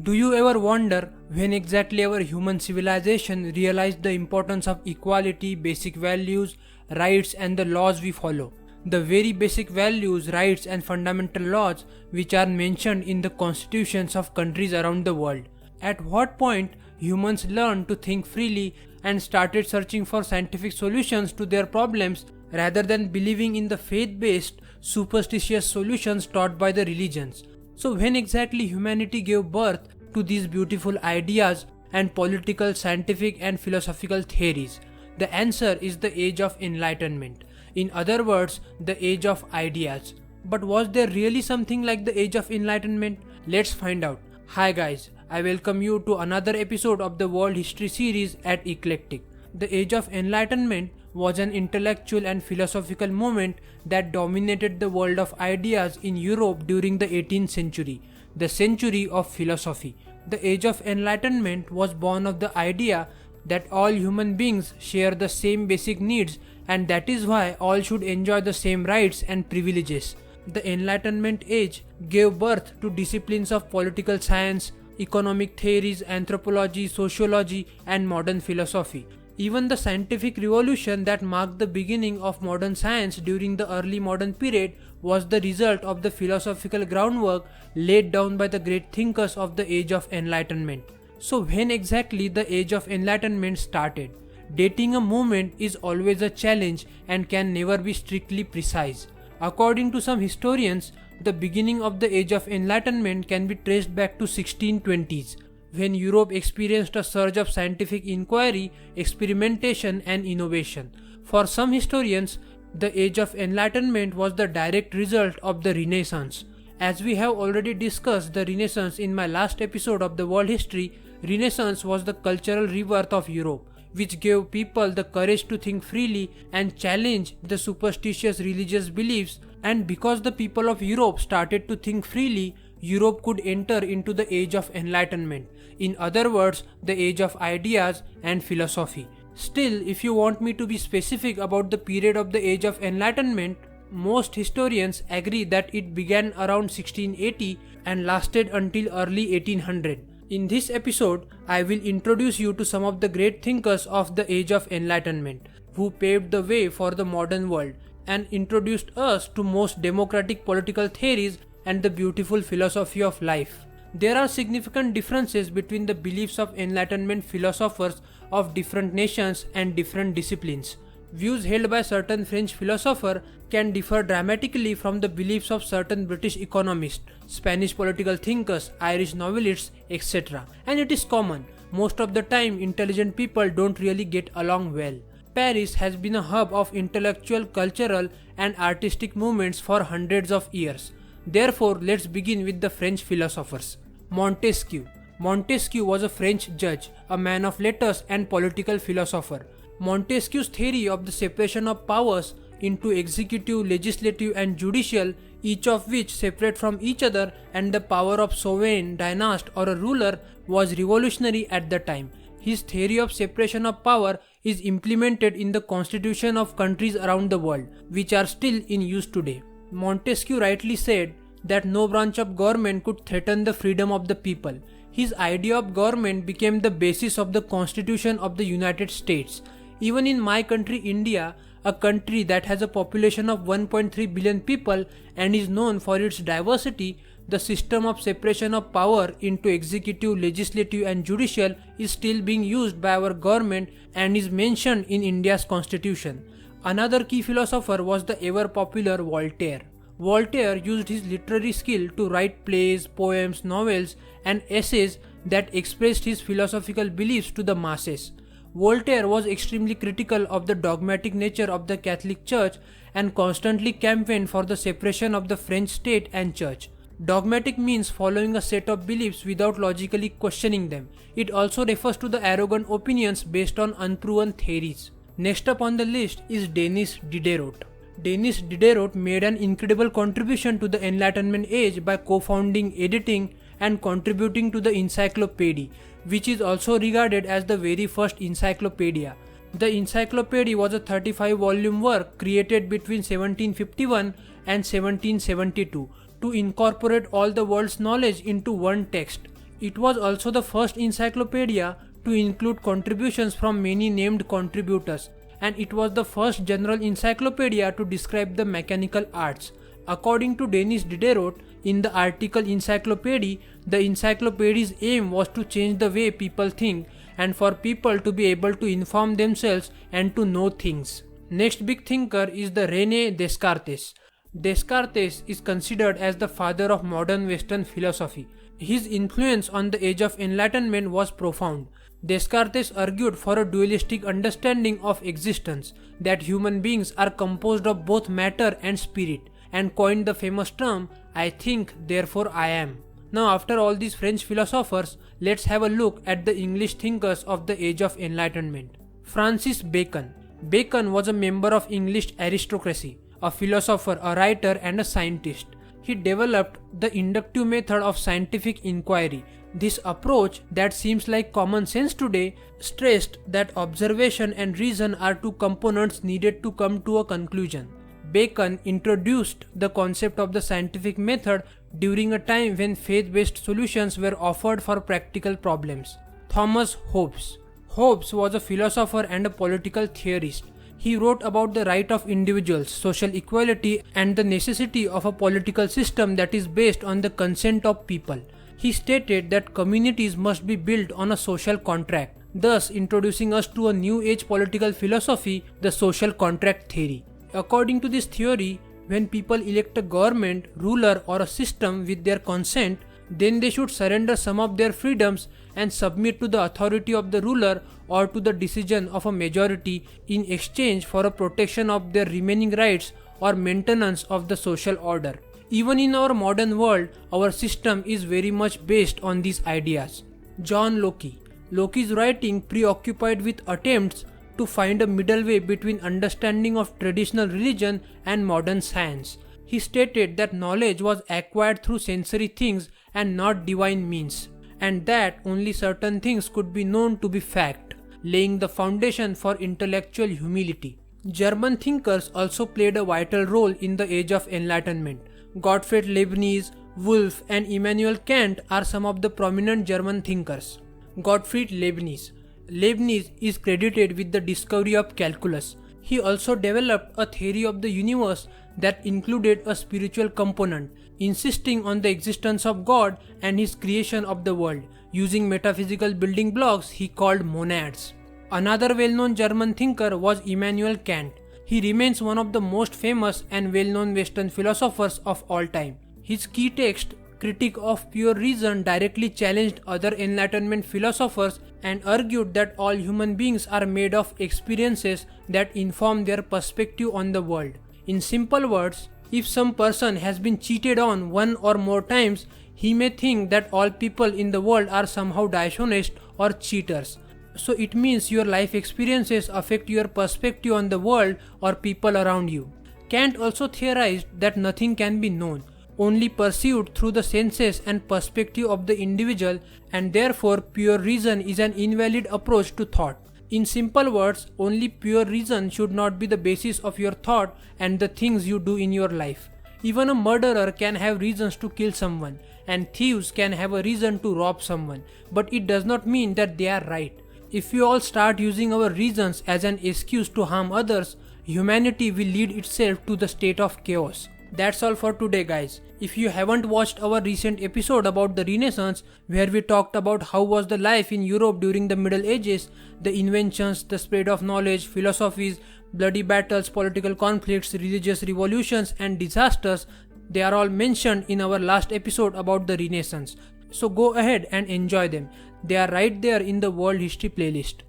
Do you ever wonder when exactly our human civilization realized the importance of equality, basic values, rights, and the laws we follow? The very basic values, rights, and fundamental laws which are mentioned in the constitutions of countries around the world. At what point humans learned to think freely and started searching for scientific solutions to their problems rather than believing in the faith-based, superstitious solutions taught by the religions? So when exactly humanity gave birth to these beautiful ideas and political, scientific and philosophical theories? The answer is the Age of Enlightenment. In other words, the Age of Ideas. But was there really something like the Age of Enlightenment? Let's find out. Hi guys, I welcome you to another episode of the World History series at Eclectic. The Age of Enlightenment was an intellectual and philosophical movement that dominated the world of ideas in Europe during the 18th century, the century of philosophy. The Age of Enlightenment was born of the idea that all human beings share the same basic needs, and that is why all should enjoy the same rights and privileges. The Enlightenment age gave birth to disciplines of political science, economic theories, anthropology, sociology, and modern philosophy. Even the scientific revolution that marked the beginning of modern science during the early modern period was the result of the philosophical groundwork laid down by the great thinkers of the Age of Enlightenment. So when exactly the Age of Enlightenment started? Dating a movement is always a challenge and can never be strictly precise. According to some historians, the beginning of the Age of Enlightenment can be traced back to 1620s, when Europe experienced a surge of scientific inquiry, experimentation and innovation. For some historians, the Age of Enlightenment was the direct result of the Renaissance. As we have already discussed the Renaissance in my last episode of the World History, Renaissance was the cultural rebirth of Europe, which gave people the courage to think freely and challenge the superstitious religious beliefs. And because the people of Europe started to think freely, Europe could enter into the Age of Enlightenment. In other words, the Age of Ideas and Philosophy. Still, if you want me to be specific about the period of the Age of Enlightenment, most historians agree that it began around 1680 and lasted until early 1800. In this episode, I will introduce you to some of the great thinkers of the Age of Enlightenment, who paved the way for the modern world and introduced us to most democratic political theories and the beautiful philosophy of life. There are significant differences between the beliefs of Enlightenment philosophers of different nations and different disciplines. Views held by certain French philosophers can differ dramatically from the beliefs of certain British economists, Spanish political thinkers, Irish novelists, etc. And it is common. Most of the time, intelligent people don't really get along well. Paris has been a hub of intellectual, cultural, and artistic movements for hundreds of years. Therefore, let's begin with the French philosophers. Montesquieu. Montesquieu was a French judge, a man of letters and political philosopher. Montesquieu's theory of the separation of powers into executive, legislative and judicial, each of which separate from each other, and the power of sovereign, dynast or a ruler was revolutionary at the time. His theory of separation of power is implemented in the constitution of countries around the world, which are still in use today. Montesquieu rightly said that no branch of government could threaten the freedom of the people. His idea of government became the basis of the Constitution of the United States. Even in my country, India, a country that has a population of 1.3 billion people and is known for its diversity, the system of separation of power into executive, legislative and judicial is still being used by our government and is mentioned in India's constitution. Another key philosopher was the ever popular Voltaire. Voltaire used his literary skill to write plays, poems, novels and essays that expressed his philosophical beliefs to the masses. Voltaire was extremely critical of the dogmatic nature of the Catholic Church and constantly campaigned for the separation of the French state and church. Dogmatic means following a set of beliefs without logically questioning them. It also refers to the arrogant opinions based on unproven theories. Next up on the list is Denis Diderot. Denis Diderot made an incredible contribution to the Enlightenment age by co-founding, editing and contributing to the Encyclopedia, which is also regarded as the very first encyclopedia. The Encyclopedia was a 35-volume work created between 1751 and 1772 to incorporate all the world's knowledge into one text. It was also the first encyclopedia to include contributions from many named contributors, and it was the first general encyclopedia to describe the mechanical arts. According to Denis Diderot, in the article Encyclopedia, the encyclopedia's aim was to change the way people think and for people to be able to inform themselves and to know things. Next big thinker is the René Descartes. Descartes is considered as the father of modern Western philosophy. His influence on the Age of Enlightenment was profound. Descartes argued for a dualistic understanding of existence, that human beings are composed of both matter and spirit, and coined the famous term, "I think, therefore I am." Now, after all these French philosophers, let's have a look at the English thinkers of the Age of Enlightenment. Francis Bacon. Bacon was a member of English aristocracy, a philosopher, a writer, and a scientist. He developed the inductive method of scientific inquiry. This approach, that seems like common sense today, stressed that observation and reason are two components needed to come to a conclusion. Bacon introduced the concept of the scientific method during a time when faith-based solutions were offered for practical problems. Thomas Hobbes. Hobbes was a philosopher and a political theorist. He wrote about the right of individuals, social equality, and the necessity of a political system that is based on the consent of people. He stated that communities must be built on a social contract, thus introducing us to a new age political philosophy, the social contract theory. According to this theory, when people elect a government, ruler, or a system with their consent, then they should surrender some of their freedoms and submit to the authority of the ruler or to the decision of a majority in exchange for a protection of their remaining rights or maintenance of the social order. Even in our modern world, our system is very much based on these ideas. John Locke. Locke's writing preoccupied with attempts to find a middle way between understanding of traditional religion and modern science. He stated that knowledge was acquired through sensory things and not divine means, and that only certain things could be known to be fact, laying the foundation for intellectual humility. German thinkers also played a vital role in the Age of Enlightenment. Gottfried Leibniz, Wolff, and Immanuel Kant are some of the prominent German thinkers. Gottfried Leibniz. Leibniz is credited with the discovery of calculus. He also developed a theory of the universe that included a spiritual component, insisting on the existence of God and his creation of the world, using metaphysical building blocks he called monads. Another well-known German thinker was Immanuel Kant. He remains one of the most famous and well-known Western philosophers of all time. His key text, Critique of Pure Reason, directly challenged other Enlightenment philosophers and argued that all human beings are made of experiences that inform their perspective on the world. In simple words, if some person has been cheated on one or more times, he may think that all people in the world are somehow dishonest or cheaters. So it means your life experiences affect your perspective on the world or people around you. Kant also theorized that nothing can be known, only perceived through the senses and perspective of the individual, and therefore pure reason is an invalid approach to thought. In simple words, only pure reason should not be the basis of your thought and the things you do in your life. Even a murderer can have reasons to kill someone, and thieves can have a reason to rob someone, but it does not mean that they are right. If we all start using our reasons as an excuse to harm others, humanity will lead itself to the state of chaos. That's all for today, guys. If you haven't watched our recent episode about the Renaissance, where we talked about how was the life in Europe during the Middle Ages, the inventions, the spread of knowledge, philosophies, bloody battles, political conflicts, religious revolutions, and disasters, they are all mentioned in our last episode about the Renaissance. So go ahead and enjoy them. They are right there in the World History playlist.